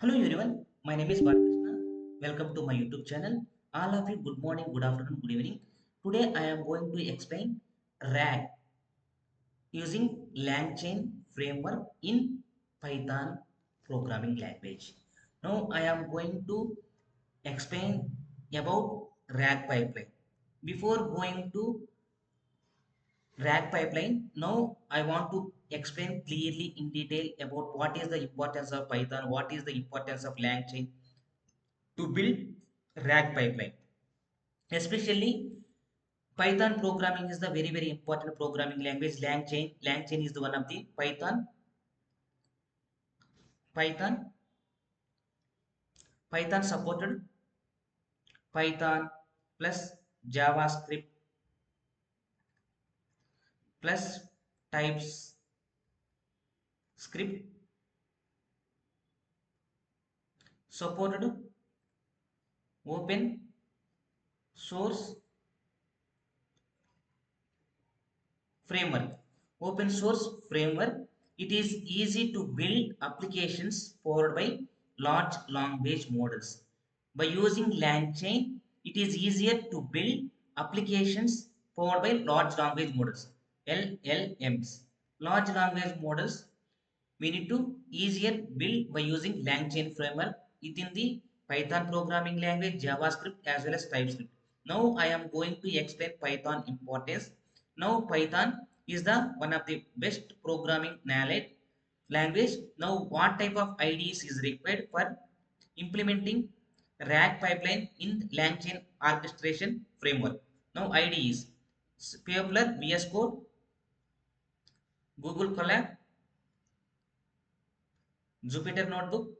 Hello everyone, my name is Balakrishna. Welcome to my YouTube channel. All of you, good morning, good afternoon, good evening. Today I am going to explain RAG using LangChain framework in Python programming language. Now I am going to explain about RAG pipeline. Before going to RAG pipeline, now I want to explain clearly in detail about what is the importance of Python, what is the importance of LangChain to build RAG pipeline. Especially Python programming is the very important programming language. LangChain is the one of the Python Python supported Python plus JavaScript plus types script supported open source framework. Open source framework. It is easy to build applications powered by large language models. By using LangChain, it is easier to build applications powered by large language models, LLMs. Large language models we need to easier build by using LangChain framework within the Python programming language, JavaScript as well as TypeScript. Now I am going to explain Python importance. Now Python is the one of the best programming language. Now what type of IDEs is required for implementing RAG pipeline in LangChain orchestration framework? Now IDEs: Payoffler, VS Code, Google Colab, Jupyter Notebook,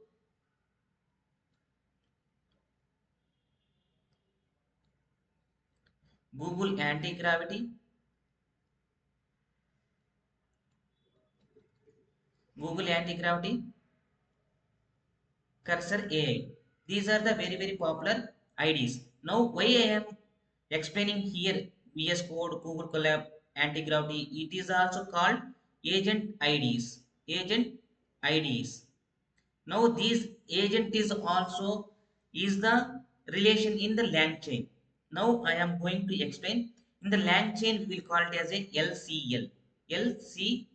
Google Anti-Gravity, Google Anti-Gravity, Cursor AI. These are the very popular IDs. Now, why I am explaining here VS Code, Google Colab, Anti-Gravity, it is also called agent IDs. Agent IDs. Now, these agent is also is the relation in the lang chain. Now, I am going to explain. In the lang chain, we will call it as a LCL. LCL.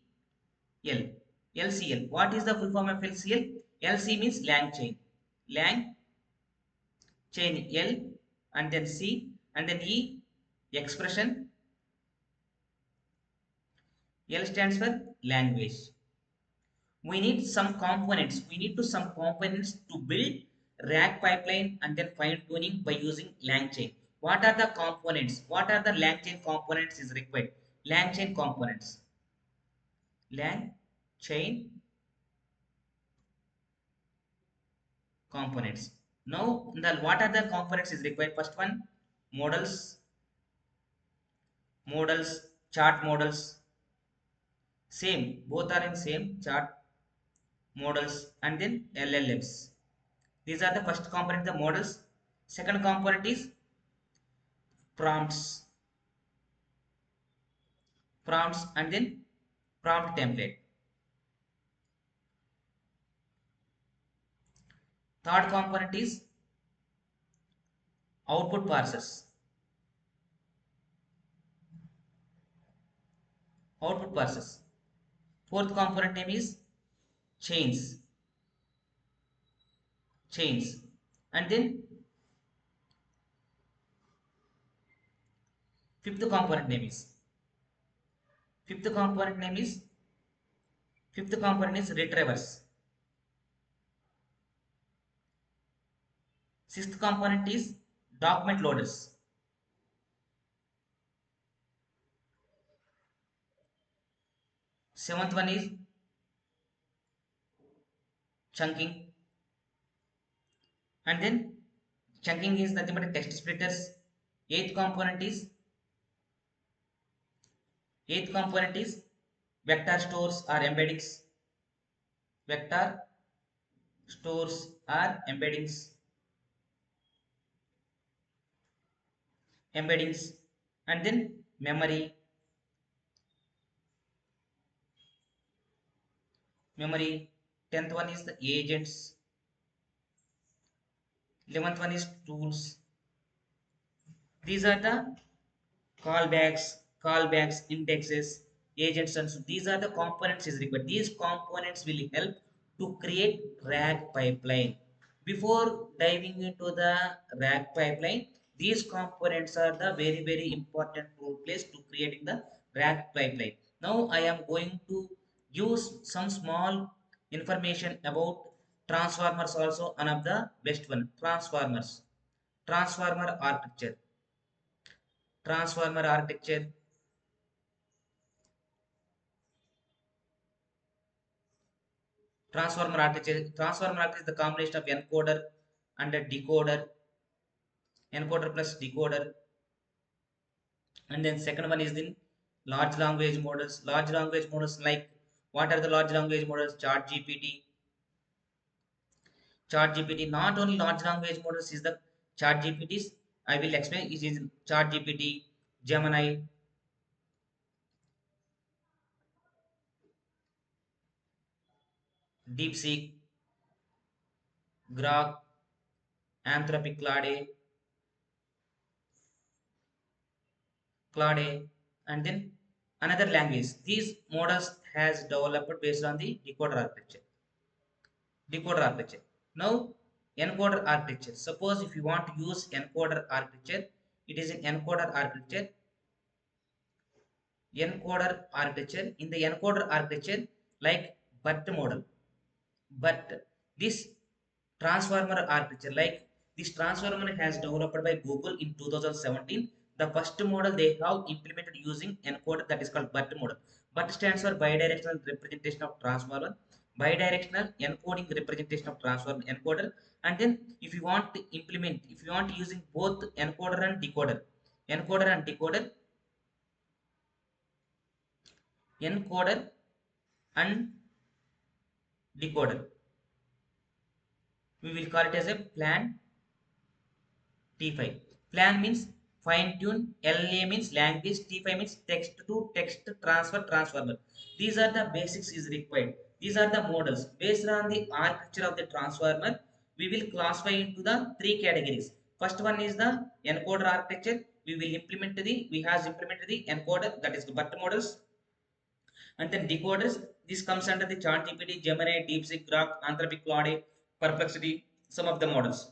LCL. What is the full form of LCL? LC means lang chain. Lang chain L and then C and then E expression. L stands for language. We need some components. We need to some components to build RAG pipeline and then fine tuning by using LangChain. What are the components? What are the LangChain components is required? LangChain components. LangChain components. Now, what are the components is required? First one, models, chart models. Same, both are in same chart models and then LLMs. These are the first component, the models. Second component is prompts, and then prompt template. Third component is output parsers. Output parsers. Fourth component name is chains. Chains. And then fifth component name is fifth component name is fifth component is retrievers. Sixth component is document loaders. Seventh one is chunking. And then chunking is nothing but text splitters. Eighth component is vector stores or embeddings. Vector stores or embeddings, and then memory. 10th one is the agents. 11th one is tools. These are the callbacks, indexes, agents, and so these are the components is required. These components will help to create RAG pipeline. Before diving into the RAG pipeline, these components are the very important role plays to creating the RAG pipeline. Now I am going to use some small information about transformers, also one of the best one. Transformer architecture. Transformer architecture Transformer architecture is the combination of encoder and a decoder, encoder plus decoder. And then second one is the large language models. Large language models, like what are the large language models? Chat GPT. Not only large language models is the Chat GPTs. I will explain. It is Chat GPT, Gemini, DeepSeek, Grok, Anthropic Claude, and then another language. These models has developed based on the decoder architecture. Decoder architecture. Now, encoder architecture. Suppose if you want to use encoder architecture, it is an encoder architecture. Encoder architecture. In the encoder architecture, like BERT model, but this transformer architecture, like this transformer has developed by Google in 2017. The first model they have implemented using encoder, that is called BERT model. BERT stands for bidirectional representation of transformer, bidirectional encoding representation of transformer encoder. And then if you want to implement, if you want using both encoder and decoder, encoder and decoder, we will call it as a plan T5. Plan means fine tune, LA means language, T5 means text to text transfer transformer. These are the basics is required. These are the models. Based on the architecture of the transformer, we will classify into the three categories. First one is the encoder architecture. We have implemented the encoder, that is the BERT models, and then decoders. This comes under the Chat GPT, Gemini, DeepSeek, Grok, Anthropic Claude, Perplexity, some of the models.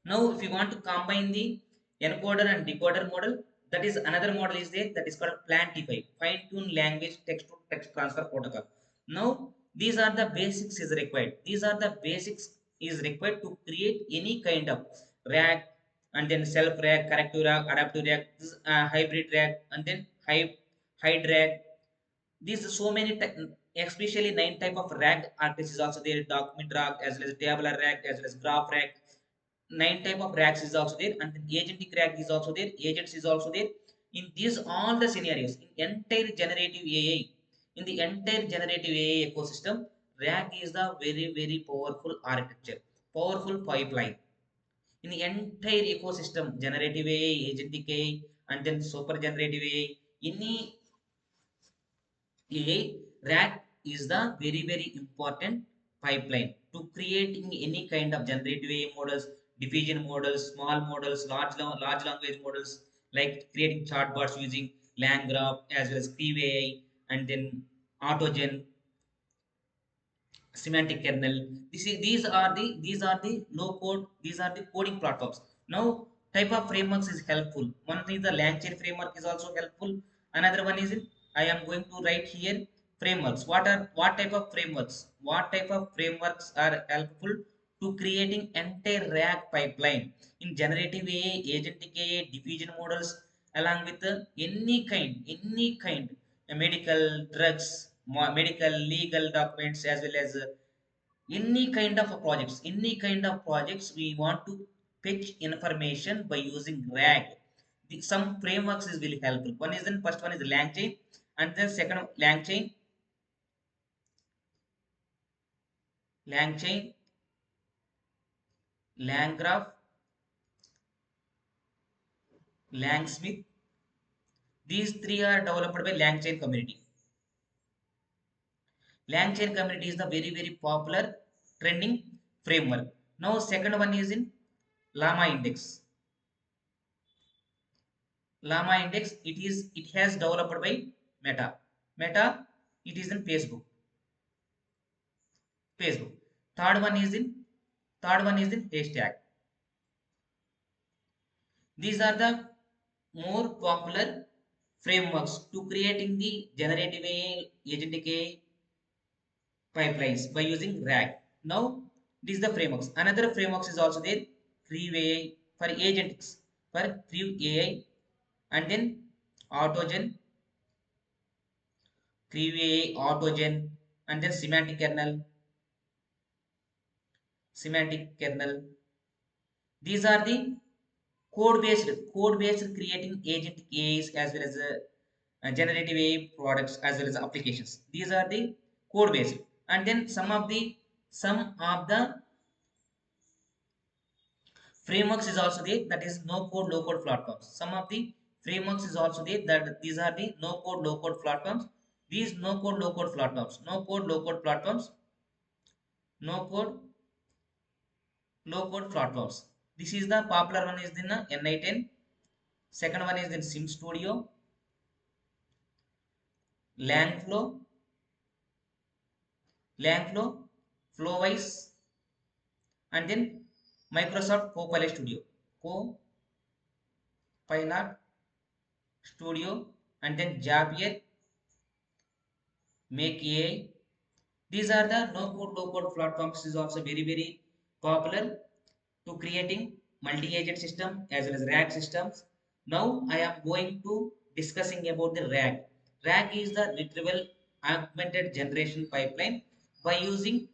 Now, if you want to combine the encoder and decoder model, that is another model is there, that is called Plan-T5, fine tune language text to text transfer protocol. Now, these are the basics is required. These are the basics is required to create any kind of RAG, and then self RAG, corrective RAG, adaptive RAG, hybrid RAG, and then hide RAG. These so many especially 9 type of RAG architecture is also there. Document RAG, as well as tabular RAG, as well as graph RAG. 9 type of RAGs is also there, and then agentic RAG is also there. Agents is also there. In these all the scenarios, in the entire generative AI ecosystem, RAG is the very powerful architecture, powerful pipeline. In the entire ecosystem, generative AI, agentic AI, and then super generative AI, any AI, RAG is the very important pipeline to creating any kind of generative AI models, diffusion models, small models, large language models, like creating chatbots using LangGraph, as well as Crave AI, and then AutoGen, semantic kernel. These are the low code, these are the coding platforms. Now, type of frameworks is helpful. One is the LangChain framework is also helpful. Another one is, I am going to write here frameworks. What type of frameworks are helpful to creating entire RAG pipeline in generative AI, agentic AI, diffusion models, along with any kind medical drugs, medical legal documents, as well as any kind of projects we want to fetch information by using RAG. Some frameworks is really helpful. First one is LangChain, and then second LangChain, langgraph, langsmith. These three are developed by LangChain community. LangChain community is the very popular trending framework. Now second one is in llama index. Llama index, it has developed by Meta. Meta, it is in Facebook. Third one is in hashtag. These are the more popular frameworks to creating the generative AI, agentic AI pipelines by using RAG. Now, these are the frameworks. Another frameworks is also there, Creve AI for agentics, for Creve AI, and then Autogen, Creve AI, Autogen, and then semantic kernel. These are the code based creating agent AIs as well as generative AI products as well as applications. These are the code based, and then some of the frameworks is also there, that is no code low code platforms. Some of the frameworks is also there, that these are the no code low code platforms. These no code low code platforms. This is the popular one is the Ni10. Second one is the Sim Studio, Langflow, Langflow, Flowwise, and then Microsoft Copilot Studio, and then Zapier, Make AI. These are the no code low code platforms is also very very popular to creating multi-agent system as well as RAG systems. Now I am going to discussing about the RAG. RAG is the retrieval augmented generation pipeline by using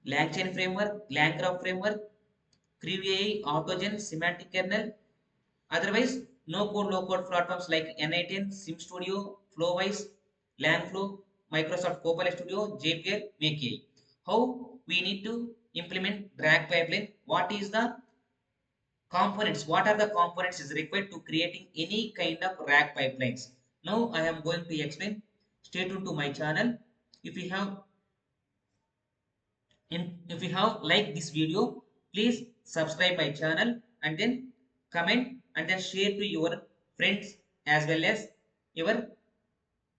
LangChain framework, langgraph framework, Creve Autogen, semantic kernel. Otherwise, no code, low code platforms like N18, SimStudio, Flowwise, Langflow, Microsoft Copilot Studio, JPL, Make. How we need to implement drag pipeline? What is the components? What are the components is required to creating any kind of RAG pipelines? Now I am going to explain. Stay tuned to my channel. If you have if you have liked this video, please subscribe my channel and then comment and then share to your friends as well as your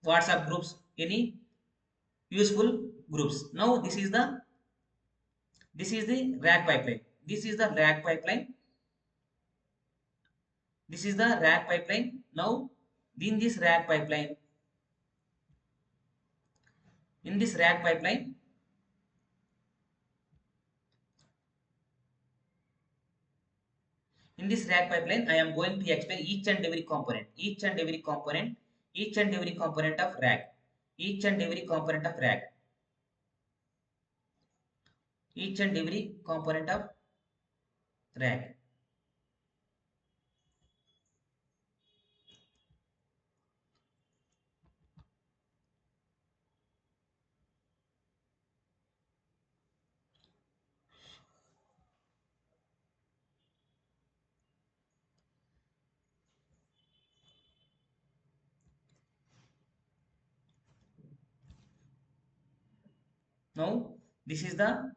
WhatsApp groups, any useful groups. Now this is the RAG pipeline. This is the RAG pipeline. This is the RAG pipeline. Now in this RAG pipeline, in this RAG pipeline, In this RAG pipeline, I am going to explain each and every component of RAG, each and every component of RAG, each and every component of RAG. Now, this is the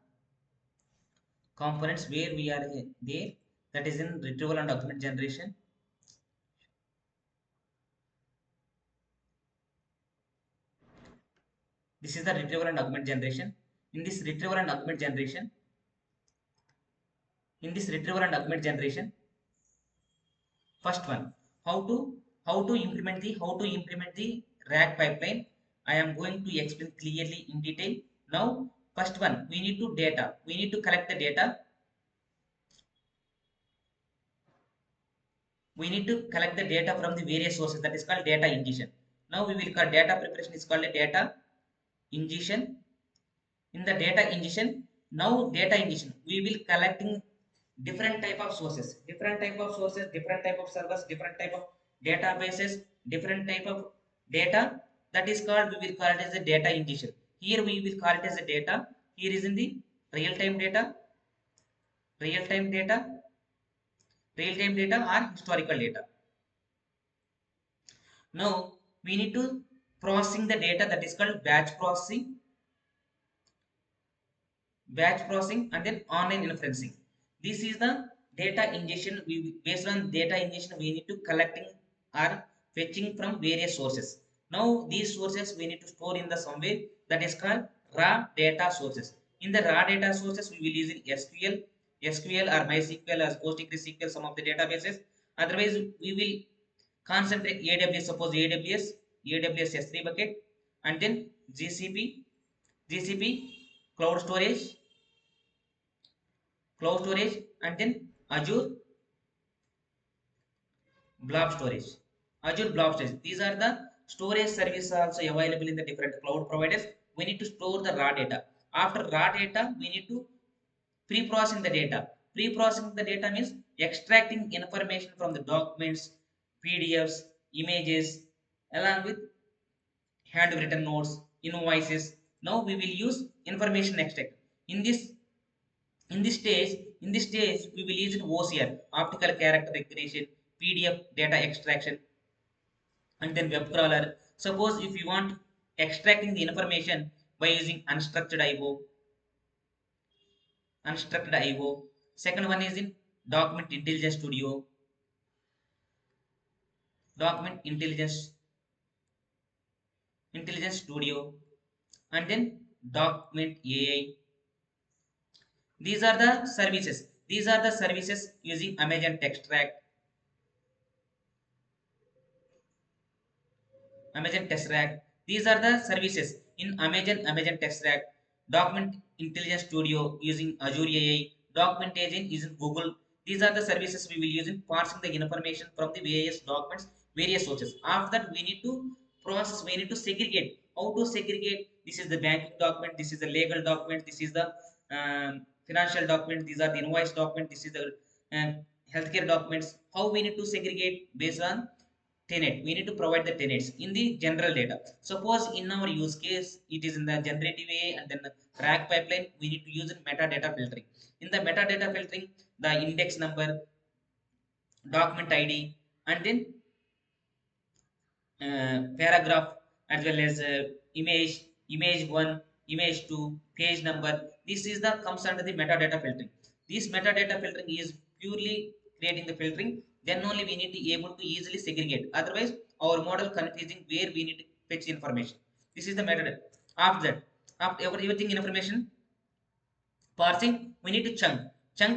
components where we are there, that is in retrieval and augmented generation. This is the retrieval and augmented generation. In this retrieval and augmented generation, in this retrieval and augmented generation, first one, how to implement the RAG pipeline. I am going to explain clearly in detail. Now first one, we need to collect the data. We need to collect the data from the various sources, that is called data ingestion. Now we will call data preparation is called a data ingestion. In the data ingestion, now data ingestion, we will collecting different type of servers, different type of databases, different type of data. That is called, we will call it as a data ingestion. Here we will call it as a data. Here is in the real time data, real time data, real time data or historical data. Now we need to processing the data, that is called batch processing. batch processing, and then online inferencing. This is the data ingestion. We based on data ingestion, we need to collecting or fetching from various sources. Now these sources we need to store in the somewhere, that is called raw data sources. In the raw data sources, we will use in SQL or MySQL or PostgreSQL, some of the databases. Otherwise, we will concentrate AWS. Suppose AWS S3 bucket, and then GCP cloud storage, and then blob storage Azure blob storage. These are the storage services also available in the different cloud providers. We need to store the raw data. After raw data, we need to pre-processing the data. Pre-processing the data means extracting information from the documents, PDFs, images, along with handwritten notes, invoices. Now we will use information extract. in this in this stage we will use OCR, optical character recognition, PDF data extraction, and then web crawler. Suppose if you want extracting the information by using unstructured IO. Second one is in document intelligence studio, document intelligence studio, and then document AI. These are the services using Amazon Test Rack. These are the services in Amazon Test Rack. Document Intelligence Studio using Azure AI. Document Agent using Google. These are the services we will use in parsing the information from the various documents, various sources. After that, we need to process. We need to segregate. How to segregate? This is the banking document. This is the legal document. This is the financial document. These are the invoice document. This is the healthcare documents. How we need to segregate based on tenet. We need to provide the tenets in the general data. Suppose in our use case it is in the generative AI and then the RAG pipeline, we need to use in metadata filtering. In the metadata filtering, the index number, document ID, and then paragraph, as well as image 1, image 2, page number. This is the comes under the metadata filtering. This metadata filtering is purely creating the filtering. Then only we need to be able to easily segregate. Otherwise our model confusing where we need to fetch information. This is the metadata. After that, after everything information parsing, we need to chunk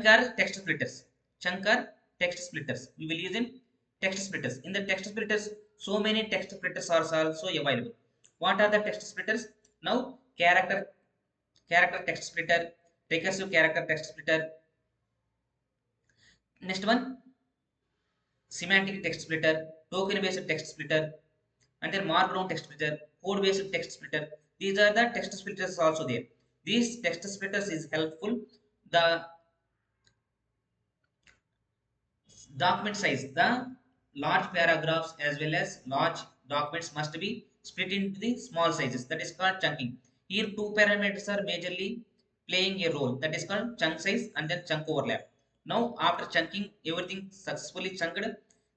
are text splitters. Chunk are text splitters. We will use in text splitters. In the text splitters, so many text splitters are also available. What are the text splitters? Now, character text splitter, recursive character text splitter. Next one, semantic text splitter, token based text splitter, and then markdown text splitter, code based text splitter. These are the text splitters also there. These text splitters is helpful. The document size, the large paragraphs as well as large documents must be split into the small sizes, that is called chunking. Here two parameters are majorly playing a role, that is called chunk size and then chunk overlap. Now after chunking everything successfully chunked,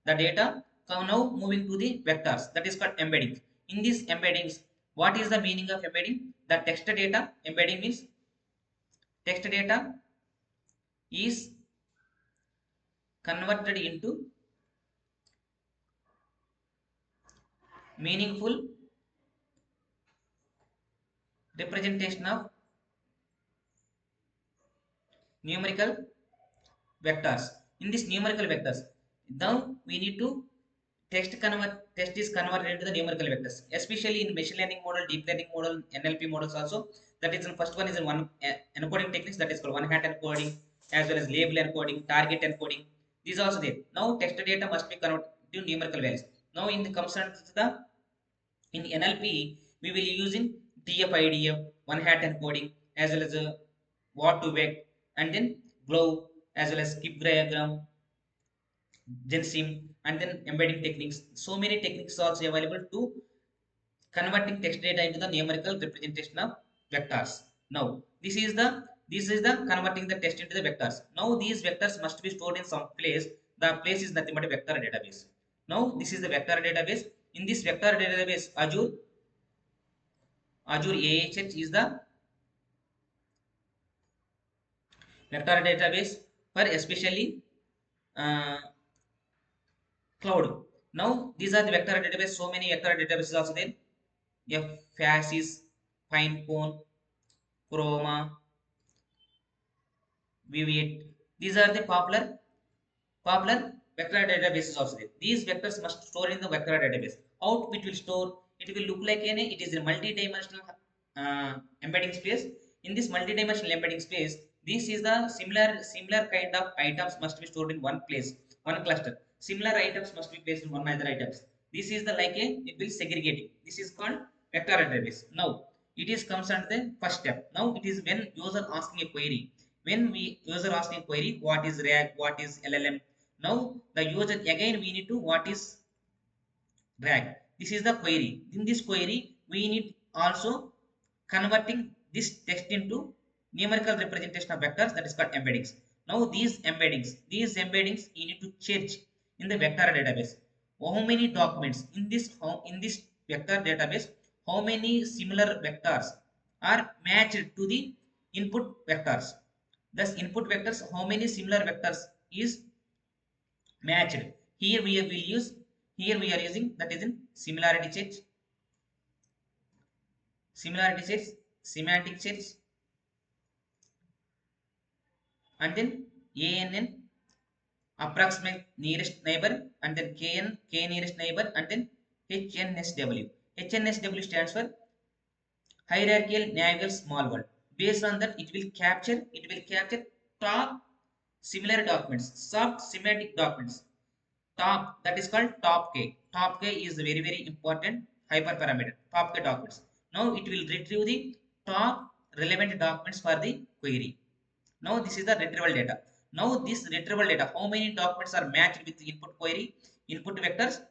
the data now moving to the vectors, that is called embedding. In these embeddings, what is the meaning of embedding? The text data embedding means text data is converted into meaningful representation of numerical vectors. In this numerical vectors, now we need to text is converted into the numerical vectors, especially in machine learning model, deep learning model, NLP models also. That is the first one is in one encoding techniques, that is called one hat encoding, as well as label encoding, target encoding. These are also there. Now text data must be converted to numerical values. Now in the comes to the in NLP, we will use in TF-IDF, one hat encoding, as well as a what to vec, and then glow, as well as skip diagram, gensim, and then embedding techniques. So many techniques are also available to converting text data into the numerical representation of vectors. Now, this is the converting the text into the vectors. Now, these vectors must be stored in some place. The place is nothing but a vector database. Now, this is the vector database. In this vector database, Azure AHH is the vector database for especially uh, cloud. Now these are the vector database. So many vector databases also there. Fasis, Pinecone, Chroma, Viviet. These are the popular vector databases also there. These vectors must store in the vector database. How it will store? It will look like it is a multi-dimensional embedding space. In this multi-dimensional embedding space, this is the similar kind of items must be stored in one place, one cluster. Similar items must be placed in one other items. This is the like a it will segregating. This is called vector database. Now it is comes under the first step. Now it is when user asking a query. When we user asking a query, what is RAG, what is LLM, now the user again we need to what is drag. This is the query. In this query, we need also converting this text into numerical representation of vectors, that is called embeddings. Now these embeddings you need to search in the vector database. How many documents in this vector database? How many similar vectors are matched to the input vectors? Thus, input vectors. How many similar vectors is matched? Here we will use, here we are using, that is in similarity sets, semantic sets, and then ANN, approximate nearest neighbor, and then KN, K nearest neighbor, and then HNSW. HNSW stands for hierarchical navigational small world. Based on that, it will capture top similar documents, soft semantic documents. Top, that is called top k. Top k is very important hyperparameter. Top k documents. Now it will retrieve the top relevant documents for the query. Now this is the retrieval data. Now this retrieval data, how many documents are matched with the input query, input vectors?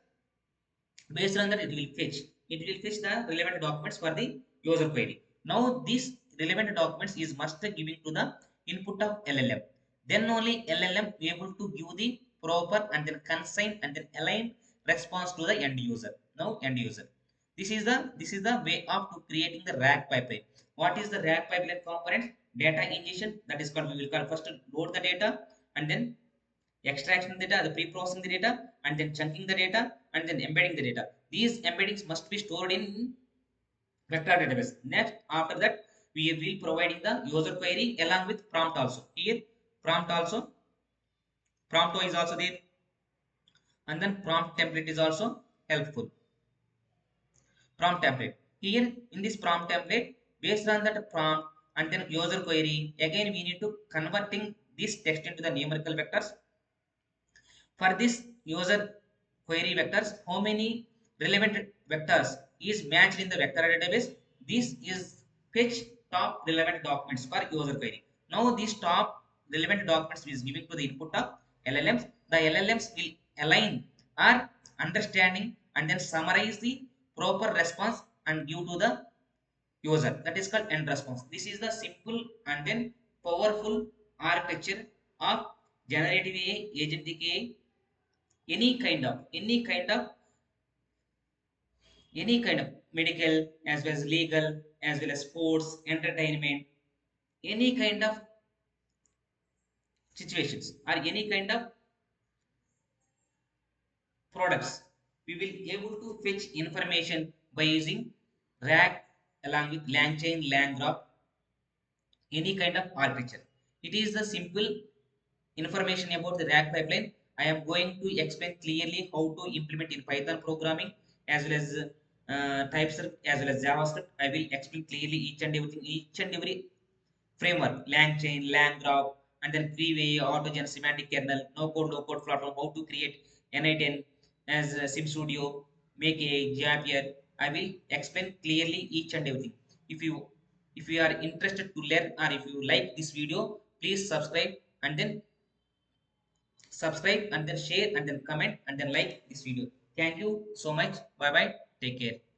Based on that, it will fetch the relevant documents for the user query. Now these relevant documents is must giving to the input of LLM. Then only LLM able to give the proper and then consign and then align response to the end user. Now end user, this is the way of to creating the RAG pipeline. What is the RAG pipeline component? Data ingestion, that is called, we will call first load the data, and then extraction the data, the pre-processing the data, and then chunking the data, and then embedding the data. These embeddings must be stored in vector database. Next, after that, we will providing the user query along with prompt also. Here, prompt also, prompt is also there, and then prompt template is also helpful. Prompt template. Here, in this prompt template, based on that prompt and then user query, again we need to converting this text into the numerical vectors. For this user query vectors, how many relevant vectors is matched in the vector database? This is fetch top relevant documents for user query. Now these top relevant documents is given to the input of LLMs. The LLMs will align or understanding and then summarize the proper response and give to the user. That is called end response. This is the simple and then powerful architecture of generative AI, agentic AI. Any kind of medical as well as legal as well as sports, entertainment, any kind of situations or any kind of products, we will able to fetch information by using RAG along with LangChain, langgraph, any kind of architecture. It is the simple information about the RAG pipeline. I am going to explain clearly how to implement in Python programming as well as TypeScript as well as JavaScript. I will explain clearly each and everything, each and every framework, LangChain, LangGraph, and then Freeway, Autogen, Semantic Kernel, No Code, Low Code platform, how to create NI10 as SimStudio, Make a Zapier. I will explain clearly each and everything. If you if you are interested to learn or if you like this video, please subscribe and then share and then comment and then like this video. Thank you so much. Bye bye. Take care.